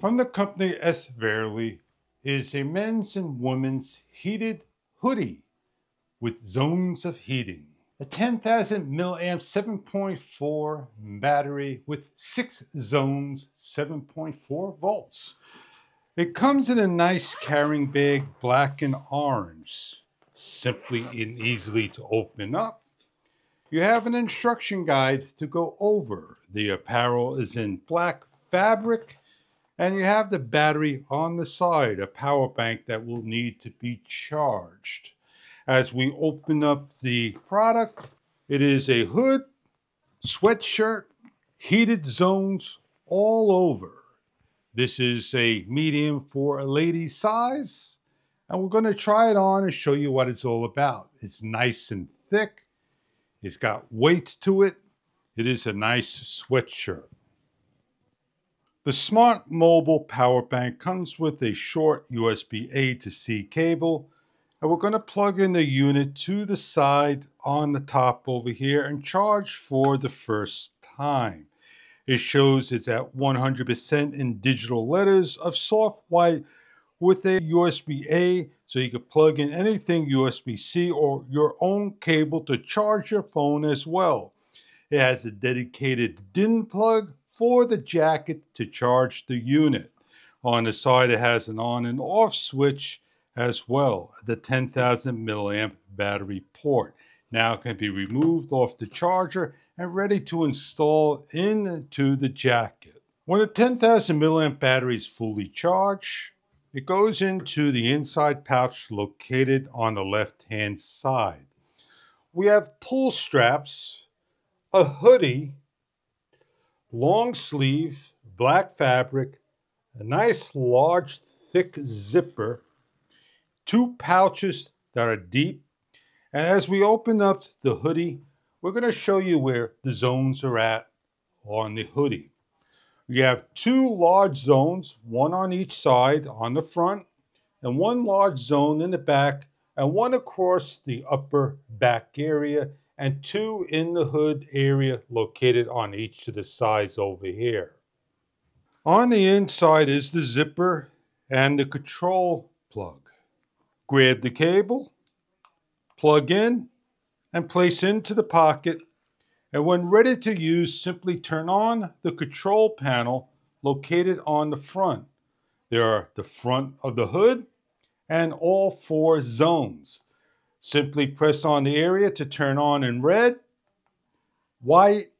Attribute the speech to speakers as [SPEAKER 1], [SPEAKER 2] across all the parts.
[SPEAKER 1] From the company SVerlay is a men's and women's heated hoodie with zones of heating. A 10,000 milliamp 7.4 battery with 6 zones, 7.4 volts. It comes in a nice carrying bag, black and orange, simply and easily to open up. You have an instruction guide to go over. The apparel is in black fabric, and you have the battery on the side, a power bank that will need to be charged. As we open up the product, it is a hood, sweatshirt, heated zones all over. This is a medium for a lady size, and we're going to try it on and show you what it's all about. It's nice and thick. It's got weight to it. It is a nice sweatshirt. The Smart Mobile Power Bank comes with a short USB A to C cable, and we're going to plug in the unit to the side on the top over here and charge for the first time. It shows it's at 100% in digital letters of soft white with a USB A, so you can plug in anything USB-C or your own cable to charge your phone as well. It has a dedicated DIN plug for the jacket to charge the unit. On the side it has an on and off switch as well, the 10,000 milliamp battery port. Now it can be removed off the charger and ready to install into the jacket. When the 10,000 milliamp battery is fully charged, it goes into the inside pouch located on the left hand side. We have pull straps, a hoodie, long sleeve, black fabric, a nice large thick zipper, 2 pouches that are deep, and as we open up the hoodie, we're going to show you where the zones are at on the hoodie. We have 2 large zones, one on each side on the front, and 1 large zone in the back, and 1 across the upper back area, and 2 in the hood area located on each of the sides over here. On the inside is the zipper and the control plug. Grab the cable, plug in, and place into the pocket, and when ready to use, simply turn on the control panel located on the front. There are the front of the hood and all 4 zones. Simply press on the area to turn on in red, white,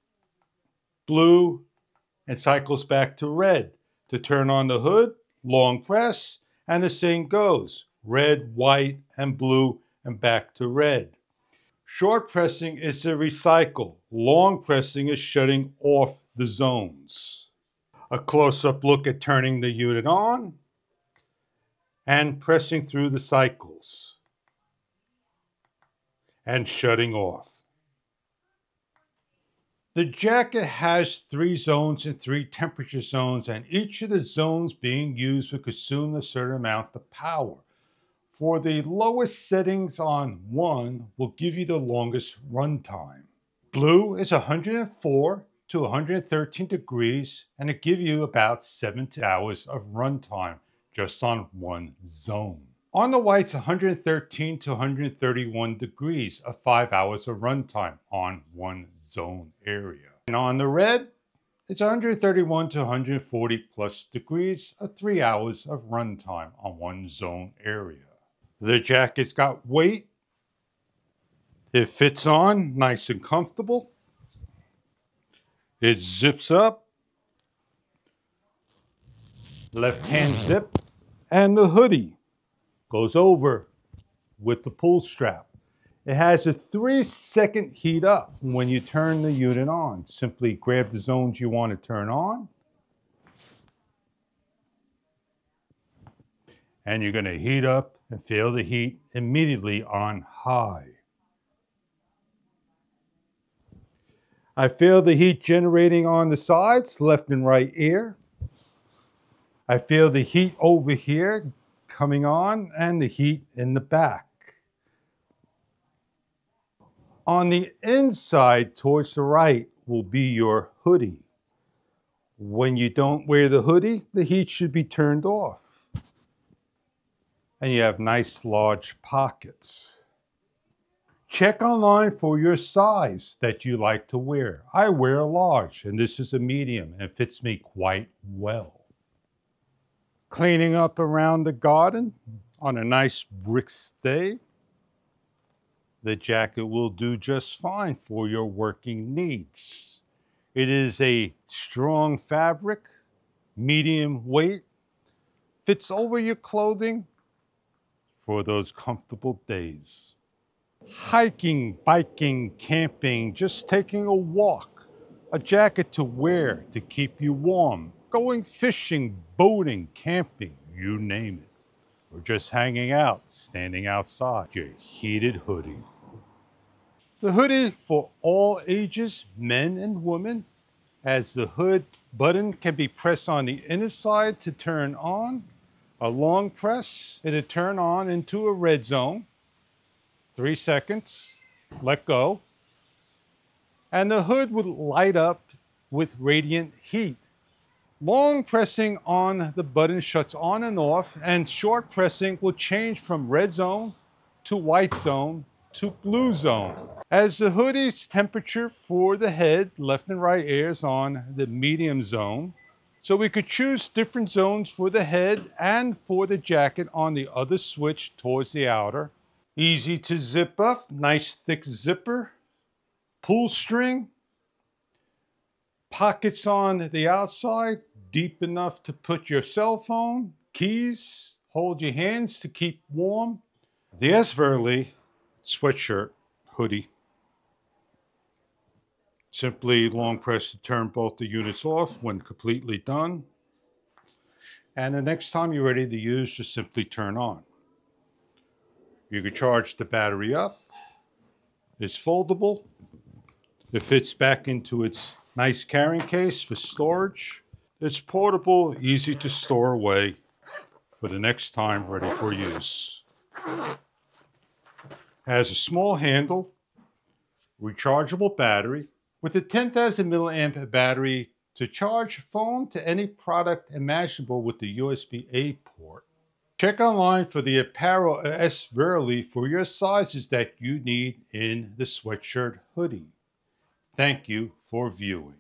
[SPEAKER 1] blue, and cycles back to red. To turn on the hood, long press, and the same goes. Red, white, and blue, and back to red. Short pressing is a recycle. Long pressing is shutting off the zones. A close-up look at turning the unit on and pressing through the cycles and shutting off. The jacket has 3 zones and 3 temperature zones, and each of the zones being used will consume a certain amount of power. For the lowest settings on 1 will give you the longest run time. Blue is 104 to 113 degrees, and it gives you about 7 hours of run time just on 1 zone. On the whites, 113 to 131 degrees of 5 hours of runtime on 1 zone area. And on the red, it's 131 to 140 plus degrees of 3 hours of runtime on 1 zone area. The jacket's got weight. It fits on nice and comfortable. It zips up. Left hand zip. And the hoodie goes over with the pull strap. It has a 3-second heat up when you turn the unit on. Simply grab the zones you want to turn on, and you're going to heat up and feel the heat immediately on high. I feel the heat generating on the sides, left and right ear. I feel the heat over here coming on and the heat in the back. On the inside towards the right will be your hoodie. When you don't wear the hoodie, the heat should be turned off. And you have nice large pockets. Check online for your size that you like to wear. I wear a large, and this is a medium, and it fits me quite well. Cleaning up around the garden on a nice brisk day, the jacket will do just fine for your working needs. It is a strong fabric, medium weight, fits over your clothing for those comfortable days. Hiking, biking, camping, just taking a walk, a jacket to wear to keep you warm, going fishing, boating, camping, you name it. Or just hanging out, standing outside, your heated hoodie. The hoodie for all ages, men and women, as the hood button can be pressed on the inner side to turn on. A long press, it'll turn on into a red zone. 3 seconds, let go. And the hood would light up with radiant heat. Long pressing on the button shuts on and off, and short pressing will change from red zone to white zone to blue zone. As the hoodie's temperature for the head, left and right airs on the medium zone, so we could choose different zones for the head and for the jacket on the other switch towards the outer. Easy to zip up, nice thick zipper, pull string, pockets on the outside, deep enough to put your cell phone, keys, hold your hands to keep warm. The SVerlay sweatshirt hoodie. Simply long press to turn both the units off when completely done. And the next time you're ready to use, just simply turn on. You can charge the battery up. It's foldable. It fits back into its nice carrying case for storage. It's portable, easy to store away for the next time, ready for use. Has a small handle, rechargeable battery, with a 10,000 milliamp battery to charge phone to any product imaginable with the USB-A port. Check online for the apparel at SVerlay for your sizes that you need in the sweatshirt hoodie. Thank you for viewing.